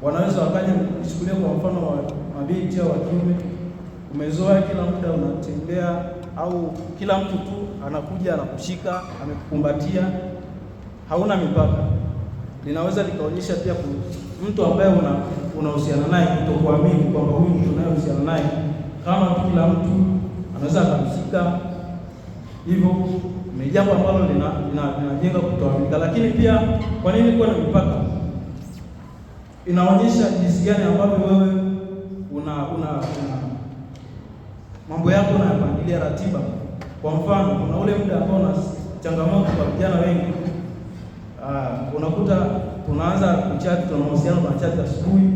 wanaweza wakaja kuchukulia kwa mfano wa mabinti au wa kiume, umezoea kila muda unatembea au kila mtu tu anakuja anakushika, amekukumbatia, hauna mipaka. Linaweza likaonyesha pia mtu ambaye unahusiana naye kutokuamini kwamba huyu mtu unayehusiana naye kama tu kila mtu anaweza akamshika. Hivyo ni jambo ambalo linajenga kutoaminika. Lakini pia kwa nini kuwa na mipaka? Inaonyesha jinsi gani ambavyo wewe una mambo yako unayapangilia ratiba. Kwa mfano, kuna ule muda ambao una changamoto kwa vijana wengi. Unakuta tunaanza kuchat, tuna mahusiano, tunachat asubuhi,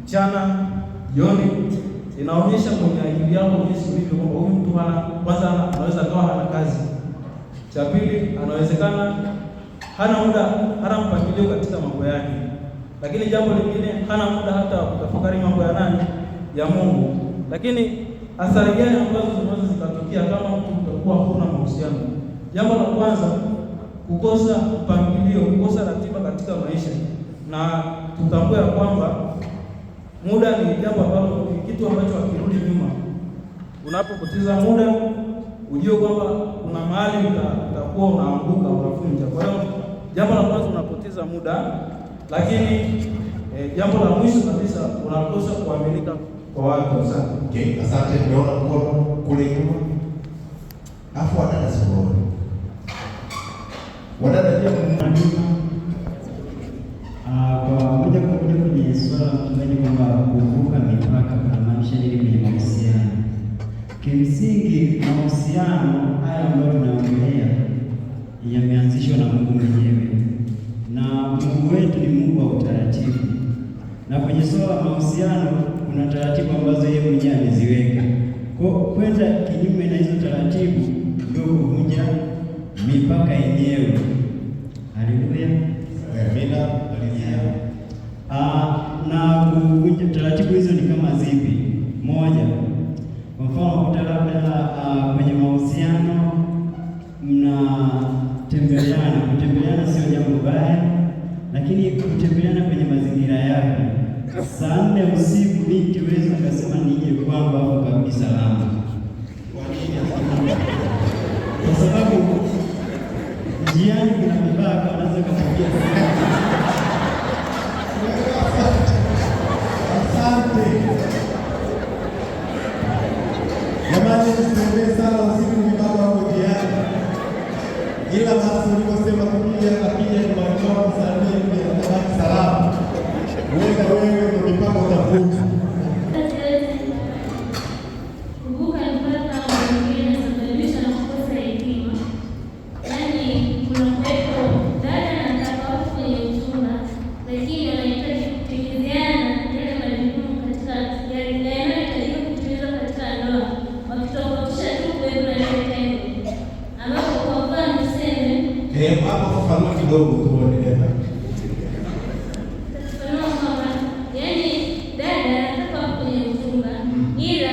mchana, jioni. Inaonyesha kwenye akili yako jinsi ulivyo kwamba huyu mtu kwanza anaweza kawa hana kazi. Cha pili, anawezekana hana muda, hana mpangilio katika mambo yake. Lakini jambo lingine, hana muda hata kutafakari mambo ya nani? Ya Mungu. Lakini athari gani ambazo zinaweza zikatokea kama mtu utakuwa huna mahusiano? Jambo la kwanza, kukosa mpangilio, kukosa ratiba katika maisha. Na tutambue kwamba muda ni jambo ambalo ni kitu ambacho hakirudi nyuma. Unapopoteza muda, ujue kwamba kuna mahali utakuwa unaanguka, unafunja. Kwa hiyo jambo la kwanza, unapoteza muda. Lakini jambo la mwisho kabisa, unakosa kuaminika kwa watu. Asante. Okay, asante. Tumeona mkono kule nyuma. Afu wadada sio. Wadada pia kwa moja kwa moja kwenye swala la mchungaji kwamba kuvuka mipaka kunamaanisha nini kwenye mahusiano. Kimsingi mahusiano haya ambayo tunaongelea yameanzishwa na Mungu mwenyewe, na Mungu wetu ni Mungu wa utaratibu, na kwenye swala la mahusiano kuna taratibu ambazo yeye mwenyewe ameziweka. Kwa kwenda kinyume na hizo taratibu ndio kuvunja mipaka yenyewe. Haleluya. Amina. Na kuvunja taratibu hizo ni kama zipi? Moja, kwa mfano labda kwenye mahusiano mnatembeleana. Kutembeleana sio jambo baya, lakini kutembeleana kwenye mazingira yake. Saa 4 usiku binti wewe ukasema nije kwangu hapo kabisa salama. Kwa nini? Kwa sababu njiani kuna mipaka. ila basi uliposema akija nyumbani kwako saa 4 atabaki salama. Uenda wewe ndio mipaka utavuka. Hapo fafanua kidogo tuone. Yaani dada anataka kwenye uchumba, ila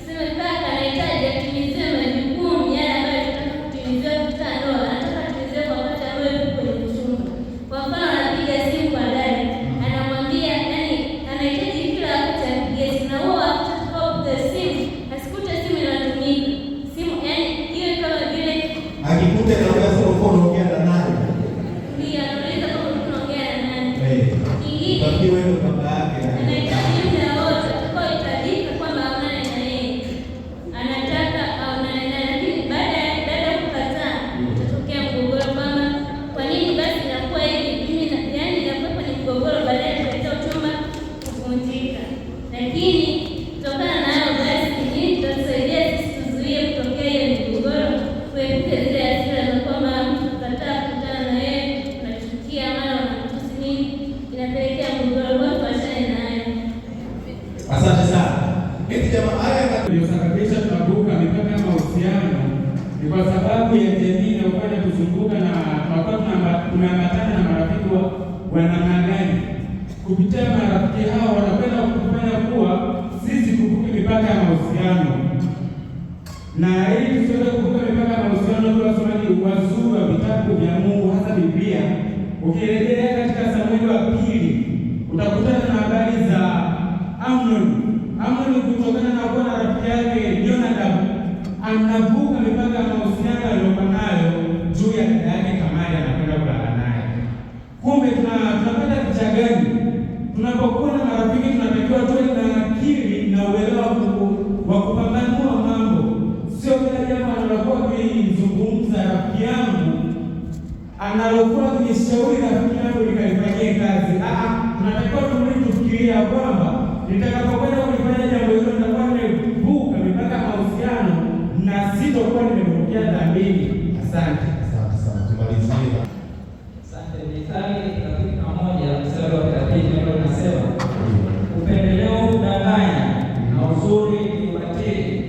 sema kaka anahitaji atimizie majukumu yale ambayo anataka kutimizia katika ndoa, anataka atimizie kwa wakati ambao yuko kwenye uchumba. Kwa mfano anapiga simu kwa dada, anamwambia yaani anahitaji kila wakati apige simu, na huwa atakapopiga simu asikute simu inatumika. Simu yaani hiyo kama vile akikuta na unasema uko unaongea na nani? Ndio, anaweza kama unaongea na nani. Kwa hiyo wewe baba yake anahitaji muda wote atakaohitajika kwamba aonane na yeye, anataka aonane naye, lakini baada ya dada kukataa, itatokea mgogoro kwamba kwa nini basi inakuwa hivi, mimi yaani inakuwa kwenye mgogoro, baadaye kuleta uchumba kuvunjika. Lakini kutokana na hayo basi, nini tutasaidia sisi tuzuie kutokea hiyo migogoro, kuepuka zile hasira za kwamba mtu kukataa kukutana na yeye, unachukia mara unamtusi nini, inapelekea mgogoro. Kwa tuachane na hayo. Asante sana. Eti jamaa haya iliyosababisha tunavuka mipaka ya mahusiano ni kwa sababu ya jamii inayofanya kuzunguka na tunakuwa tunaambatana na marafiki wa namna gani. Kupitia marafiki hao wanapenda kufanya kuwa sisi kuvuka mipaka ya mahusiano, na ili tusiweze kuvuka mipaka ya mahusiano, kwa wasomaji wazuri wa vitabu vya Mungu, hasa Biblia, ukirejelea katika Samueli wa pili utakutana na habari za Amnon kutokana na kuwa na rafiki yake Jonadabu anavuka mipaka ya mahusiano aliyokuwa nayo juu ya dada yake Tamari, anakwenda kulala naye. Kumbe tunapata picha gani? Tunapokuwa na marafiki tunatakiwa tuwe na akili na uelewa wa kupambanua mambo, sio kila jambo analokuwa akizungumza rafiki yangu analokuwa akishauri rafiki yangu nikalifanyie kazi. Tunatakiwa tufikiria kwamba nitakapokwenda kulifanya jambo hilo nitakuwa nimevuka mipaka ya mahusiano na sitokuwa nimevukia dhambini. Asante. Asante sana. Tumalizie. Asante. Mithali 31 mstari wa 30 ndio unasema upendeleo hudanganya na uzuri ni ubatili,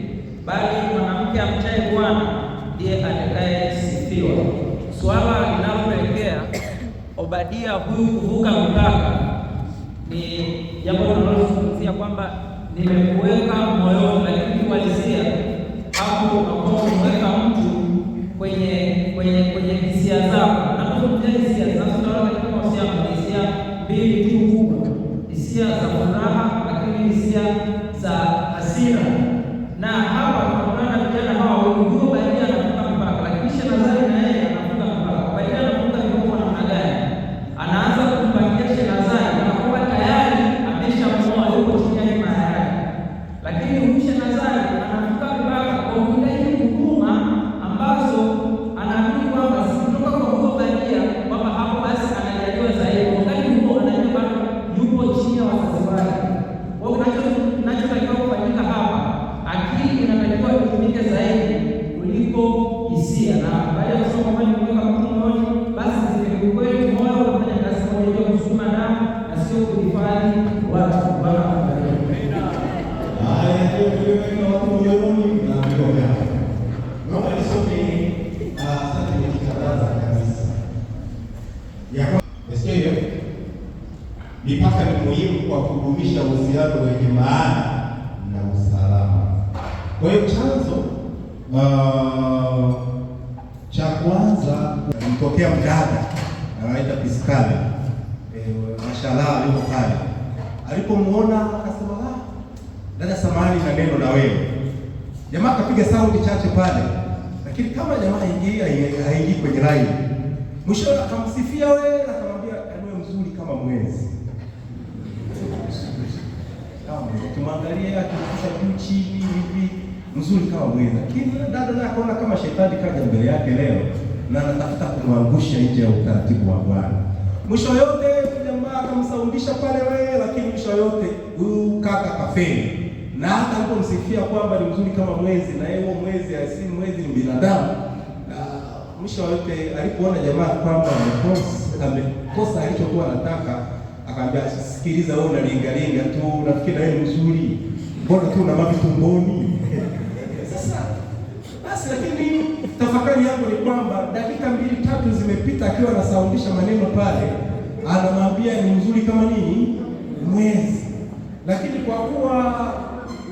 bali mwanamke amchaye Bwana ndiye atakayesifiwa. Swala linalopelekea Obadia huyu kuvuka mipaka ni jambo linalozungumzia kwamba nimekuweka moyoni, lakini kiuhalisia hapo ambao umeweka mtu kwenye hisia zako. Napozungumzia hisia zinazotawala katika mahusiano, hisia mbili tu kubwa: hisia za furaha, lakini hisia za hasira. Na hapa tunaona vijana hawa wawili, Obadia anavuka mpaka, lakini Shenazari na yeye anavuka mpaka. Obadia anavuka mpaka kwa namna gani? Anaanza kumpangia Shenazari anakuwa tayari ameshamwoa, yuko chini ya himaya yake, lakini huyu Shenazari anavuka mpaka kwa kudai huduma ambazo anaamini kwamba zikitoka kwa huyo Obadia kwamba hapo basi anajaliwa zaidi, wakati huo anajua bado yupo chini ya wazazi wake. Kwa hiyo kinachotakiwa kufanyika hapa, akili inatakiwa itumike zaidi kuliko hisia. Na baada ya kusoma kwamba nimeweka mtu moja, basi zile kweli moyo unafanya kazi moja ya kusukuma damu na sio kuhifadhi watu. Haya ndio kwa watu moyoni na mioyo. Naomba nisome asante kwa kitangaza kabisa. Nasikia hiyo. Mipaka ni muhimu kwa kudumisha uhusiano wenye maana na usalama. Kwa hiyo chanzo cha kwanza mtokea mdada anaitwa Piskali, mashallah, yuko pale. Alipomuona akasema, dada samahani na neno na wewe. Jamaa akapiga sauti chache pale, lakini kama jamaa haingii kwenye line. Mwisho akamsifia wewe, akamwambia wewe mzuri kama mwezi. Kama ukimwangalia akifika juu chini hivi mzuri kama mwezi. Lakini dada naye akaona kama shetani kaja mbele yake leo na anatafuta kumwangusha nje ya utaratibu wa Bwana. Mwisho yote jamaa akamsaundisha pale wewe, lakini mwisho yote huyu kaka kafeli. Na hata alipomsifia kwamba ni mzuri kama mwezi, na yeye huo mwezi si mwezi, ni binadamu. Mwisho yote alipoona jamaa kwamba amekosa alichokuwa anataka, akamwambia sikiliza, wewe unalingalinga tu, unafikiri wewe ni mzuri, mbona tu una mavi tumboni? Sasa basi, lakini tafakari yangu ni kwamba dakika 2-3 zimepita akiwa anasaundisha maneno pale, anamwambia ni mzuri kama nini mwezi, lakini kwa kuwa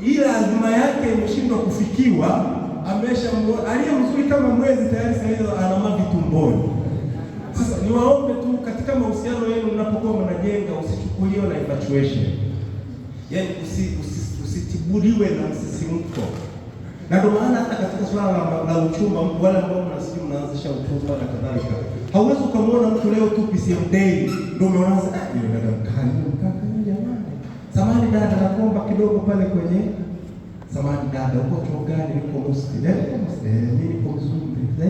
ile azma yake imeshindwa kufikiwa, aliye mzuri kama mwezi tayari sasa ana mavi tumboni. Sasa niwaombe tu katika mahusiano yenu mnapokuwa mnajenga, usichukuliwe na infatuation. Yaani usitibuliwe na msisimko. Na ndio maana hata katika swala la uchumba, wale ambao mnaanzisha uchumba na kadhalika, hauwezi ukamwona mtu leo tu PCM day ndio umeanza yule dada mkali jamani. Samahani dada, naomba kidogo pale kwenye samahani dada, uko chuo gani? Niko Muslim. Mimi niko Mzumbe.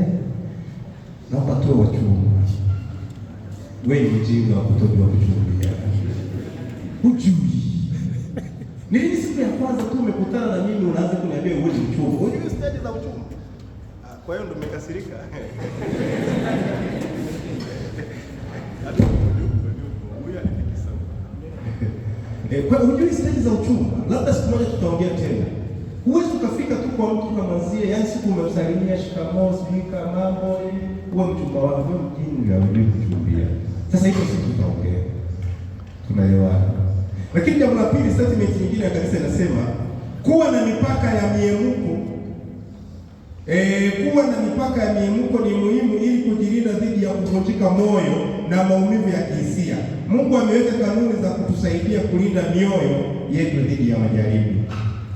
Naomba tu wachumba. Wewe ni mjinga wa kutojua kuchumbia. Hujui. Nilini siku ya kwanza tu umekutana na mimi unaanza kuniambia wewe ni mchumba. Unajua stage za uchumba. Kwa hiyo ndo nimekasirika. Kwa hujui stage za uchumba. Labda siku moja tutaongea tena. Huwezi ukafika tu kwa mtu ukamwanzia, yaani siku umemsalimia shikamoo, sijika mambo, huwa mchumba wako, wewe mjinga, hujui kuchumbia. Sasa hiyo siku tutaongea. Tunaelewana. Lakini jambo la pili, statement nyingine ya kanisa inasema kuwa na mipaka ya miemuko. Kuwa na mipaka ya miemuko ni muhimu ili kujilinda dhidi ya kuvunjika moyo na maumivu ya kihisia. Mungu ameweka kanuni za kutusaidia kulinda mioyo yetu dhidi ya majaribu.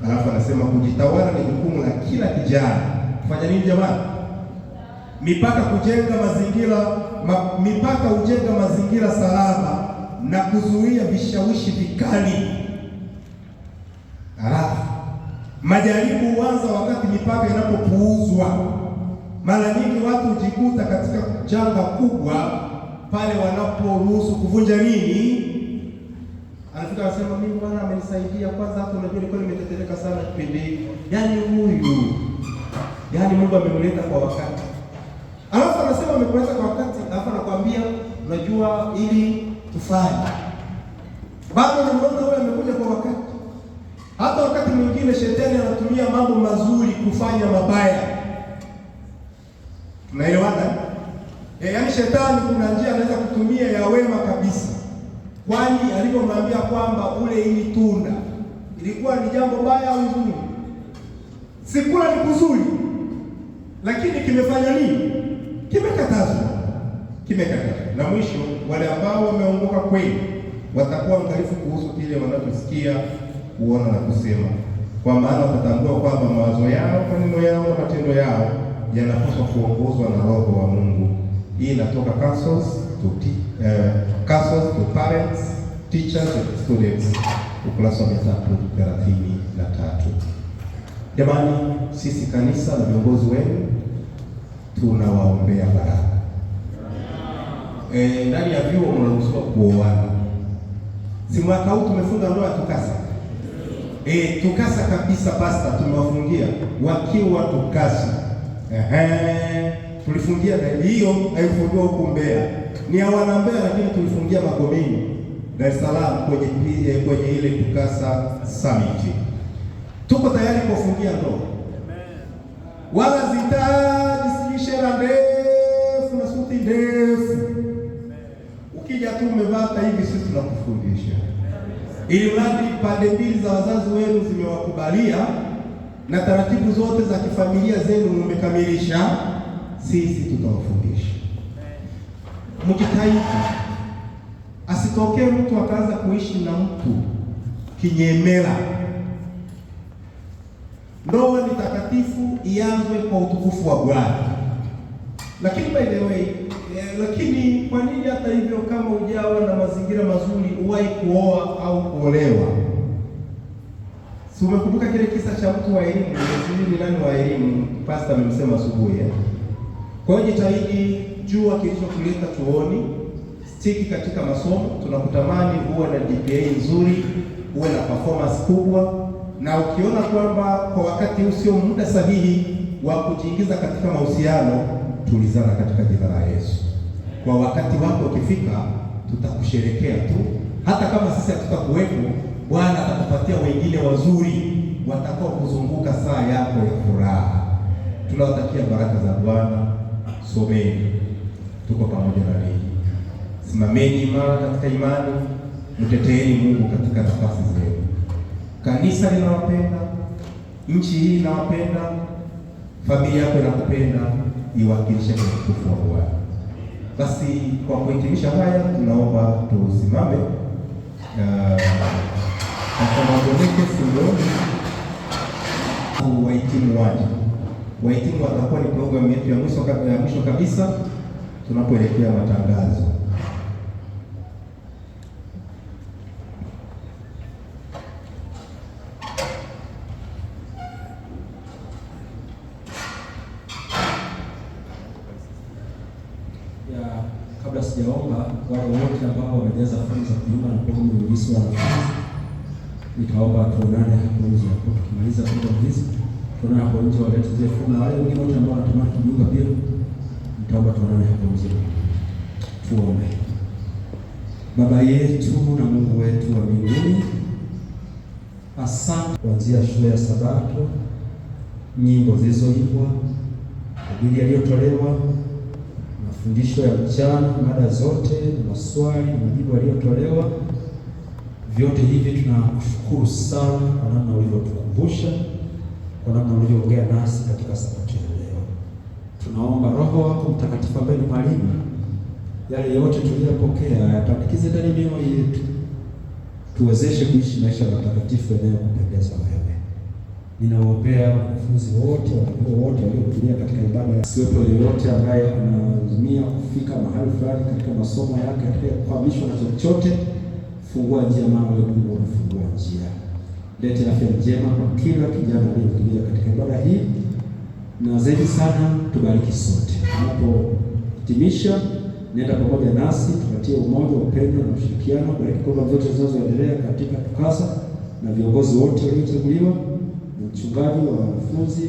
Alafu anasema kujitawala ni jukumu la kila kijana. Kufanya nini jamani? Mipaka hujenga mazingira salama na kuzuia vishawishi vikali. Alafu majaribu huanza wakati mipaka inapopuuzwa. Mara nyingi watu hujikuta katika janga kubwa pale wanaporuhusu kuvunja nini? Anafika anasema mimi Bwana amenisaidia, kwanza hapo unajua nilikuwa nimetetereka sana kipindi hiki. Yaani Mungu amemleta kwa wakati. Alafu anasema amekuleta kwa wakati, alafu anakuambia unajua ili tufanye. Bado nimeona wewe amekuja kwa wakati. Hata wakati mwingine shetani anatumia mambo mazuri kufanya mabaya. Tunaelewana? Yaani shetani kuna njia anaweza kutumia ya wema kabisa. Kwani alipomwambia kwamba ule hili tunda, ilikuwa ni jambo baya au nzuri? Sikula ni kuzuri. Lakini kimefanya nini? Kimekatazwa. Na mwisho wale ambao wameongoka kweli watakuwa angalifu kuhusu kile wanachosikia, kuona na kusema. Kwa maana watatambua kwamba mawazo yao, maneno yao na matendo yao yanapaswa kuongozwa na Roho wa Mungu. Hii inatoka Counsels to Parents, Teachers and Students, ukurasa wa 333. Jamani, sisi kanisa na viongozi wenu tunawaombea baraka. Ndani ya vyuo mnaruhusiwa kuoana. Si mwaka huu tumefunga ndoa tukasa. Tukasa kabisa pasta, tumewafungia wakiwa tukasa. Tulifungia na hiyo haifungiwa huko Mbeya. Ni ya wana Mbeya, lakini tulifungia Magomeni, Dar es Salaam kwenye ile tukasa summit. Tuko tayari kufungia ndoa. Wala zitaji shera ndefu na suti ndefu. Ukija tu umevaa hivi sisi tunakufundisha. Ili mradi pande mbili za wazazi wenu zimewakubalia na taratibu zote za kifamilia zenu mmekamilisha, sisi tutawafundisha. Mjitahidi asitokee mtu akaanza kuishi na mtu kinyemela. Ndoa ni takatifu, ianzwe kwa utukufu wa Bwana. Lakini by the way, lakini kwa nini hata hivyo kama ujawa na mazingira mazuri uwahi kuoa au kuolewa? Si umekumbuka kile kisa cha mtu wa elimu, ni nani wa elimu? Pastor amemsema asubuhi. Kwa hiyo jitahidi, jua kilichokuleta chuoni, stiki katika masomo. Tunakutamani uwe na GPA nzuri, uwe na performance kubwa, na ukiona kwamba kwa wakati huu sio muda sahihi wa kujiingiza katika mahusiano, tulizana katika jina la Yesu. Kwa wakati wako ukifika, tutakusherekea tu. Hata kama sisi hatutakuwepo, Bwana atakupatia wengine wazuri watakao kuzunguka saa yako ya furaha. Tunawatakia baraka za Bwana. Someni, tuko pamoja na ninyi. Simameni imara katika imani, mteteeni Mungu katika nafasi zenu. Kanisa linawapenda, nchi hii inawapenda, familia yako inakupenda, iwakilishe kwa utukufu wa Bwana. Basi kwa kuhitimisha haya, tunaomba tusimame akamwagoleke Simeoni wahitimu waje. Wahitimu watakuwa ni programu yetu ya mwisho kabisa tunapoelekea matangazo. Kabla sijaomba, wale wote ambao wamejaza fomu za kujiunga na programu ya Uinjilisti wa wanafunzi, nitaomba tuonane hapo nje hapo. Tukimaliza programu hizi, tuonane hapo nje, walete zile fomu, na wale wengine wote ambao wanatamani kujiunga pia, nitaomba tuonane hapo nje. Tuombe. Baba yetu na Mungu wetu wa mbinguni, asante kuanzia shule ya Sabato, nyimbo zilizoimbwa, mahubiri yaliyotolewa, mafundisho ya mchana, mada zote, maswali na majibu yaliyotolewa, vyote hivi tunakushukuru sana kwa namna ulivyotukumbusha, kwa namna ulivyoongea nasi katika Sabato ya leo. Tunaomba Roho wako Mtakatifu ambaye ni mwalimu, yale yote tuliyopokea yapandikize ndani ya mioyo yetu, tuwezeshe kuishi maisha matakatifu yanayokupendeza wewe. Ninawaombea wanafunzi wote, wanafunzi wote waliohudhuria katika ibada ya siwepo yoyote ambaye anaazimia kufika mahali fulani katika masomo yake, katika kuhamishwa na chochote. Fungua njia, maana wewe Mungu unafungua njia. Lete afya njema kwa kila kijana aliyehudhuria katika ibada hii, na zaidi sana tubariki sote. Tunapohitimisha, nenda pamoja nasi, tupatie umoja, upendo na ushirikiano. Bariki programu zote zinazoendelea katika TUCASA na viongozi wote waliochaguliwa, mchungaji wa wanafunzi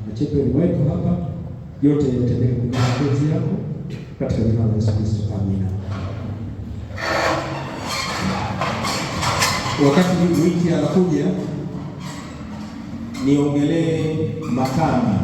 na chepeni wetu hapa, yote yatendeke kwa mapenzi yako, katika jina la Yesu Kristo, amina. Wakati wiki anakuja, niongelee makambi.